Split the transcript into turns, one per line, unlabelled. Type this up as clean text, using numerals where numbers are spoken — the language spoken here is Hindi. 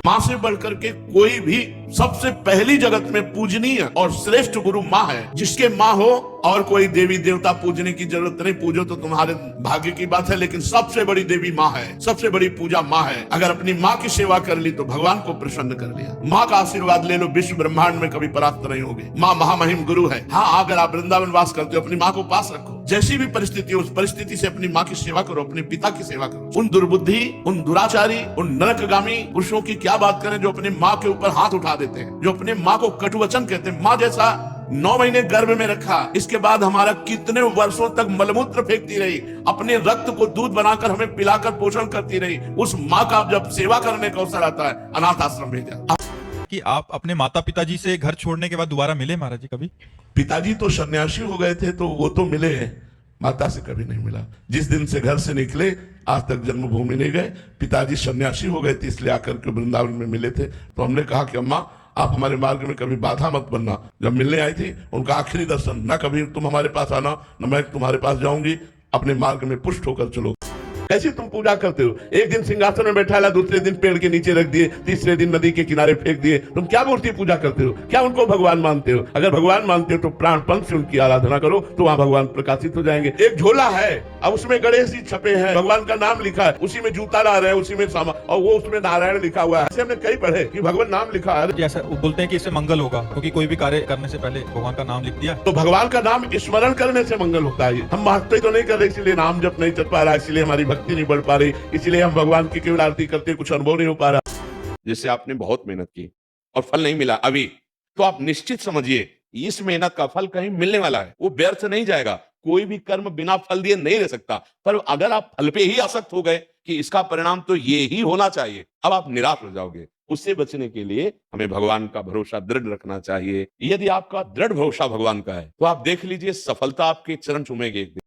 माँ से बढ़कर के कोई भी सबसे पहली जगत में पूजनीय और श्रेष्ठ गुरु माँ है। जिसके माँ हो और कोई देवी देवता पूजने की जरूरत नहीं, पूजो तो तुम्हारे भाग्य की बात है, लेकिन सबसे बड़ी देवी माँ है, सबसे बड़ी पूजा माँ है। अगर अपनी माँ की सेवा कर ली तो भगवान को प्रसन्न कर लिया। माँ का आशीर्वाद ले लो, विश्व ब्रह्मांड में कभी परास्त नहीं होगी। माँ महामहिम गुरु है। हाँ, अगर आप वृंदावन वास करते हो अपनी माँ को पास रखो। जैसी भी परिस्थिति हो उस परिस्थिति से अपनी माँ की सेवा करो, अपने पिता की सेवा करो। उन दुर्बुद्धि, उन दुराचारी, उन नरकगामी पुरुषों की क्या बात करें जो अपनी माँ के ऊपर हाथ उठा देते हैं, जो अपने माँ को कटुवचन कहते हैं। माँ जैसा 9 महीने गर्भ में रखा, इसके बाद हमारा कितने वर्षों तक मलमूत्र फेंकती रही, अपने रक्त को दूध बनाकर हमें पिलाकर पोषण करती रही। उस माँ का जब सेवा करने का अवसर आता है, अनाथ आश्रम भेजा।
कि आप अपने माता पिताजी से घर छोड़ने के बाद दोबारा मिले महाराज जी कभी?
पिताजी तो सन्यासी हो गए थे तो वो तो मिले हैं, माता से कभी नहीं मिला। जिस दिन से घर से निकले आज तक जन्मभूमि नहीं गए। पिताजी सन्यासी हो गए थे इसलिए आकर के वृंदावन में मिले थे। तो हमने कहा कि अम्मा आप हमारे मार्ग में कभी बाधा मत बनना। जब मिलने आई थी उनका आखिरी दर्शन, न कभी तुम हमारे पास आना न मैं तुम्हारे पास जाऊंगी, अपने मार्ग में पुष्ट होकर चलो। ऐसी तुम पूजा करते हो, एक दिन सिंहासन में बैठा ला, दूसरे दिन पेड़ के नीचे रख दिए, तीसरे दिन नदी के किनारे फेंक दिए। तुम क्या मूर्ति पूजा करते हो? क्या उनको भगवान मानते हो? अगर भगवान मानते हो तो प्राणपण से उनकी आराधना करो, तो वहां भगवान प्रकाशित हो जाएंगे। एक झोला है, अब उसमें गणेश जी छपे हैं, भगवान का नाम लिखा है, उसी में जूता ला रहे हैं, उसी में सामान, और वो उसमें नारायण लिखा हुआ है। ऐसे हमने कई पढ़े कि भगवान नाम लिखा है।
जैसा वो बोलते हैं कि इससे मंगल होगा, क्योंकि कोई भी कार्य करने से पहले भगवान का नाम लिख दिया।
तो भगवान का नाम स्मरण करने से मंगल होता है। हम महत्व तो नहीं कर रहे, इसलिए नाम जप नहीं चल पा रहा, इसलिए हमारी भक्ति नहीं बढ़ पा रही, इसलिए हम भगवान की केवल आरती करते कुछ अनुभव नहीं हो पा रहा। जैसे आपने बहुत मेहनत की और फल नहीं मिला अभी, तो आप निश्चित समझिए इस मेहनत का फल कहीं मिलने वाला है, वो व्यर्थ नहीं जाएगा। कोई भी कर्म बिना फल दिए नहीं रह सकता। पर अगर आप फल पे ही आसक्त हो गए कि इसका परिणाम तो ये ही होना चाहिए, अब आप निराश हो जाओगे। उससे बचने के लिए हमें भगवान का भरोसा दृढ़ रखना चाहिए। यदि आपका दृढ़ भरोसा भगवान का है तो आप देख लीजिए सफलता आपके चरण चूमेगी एक दिन।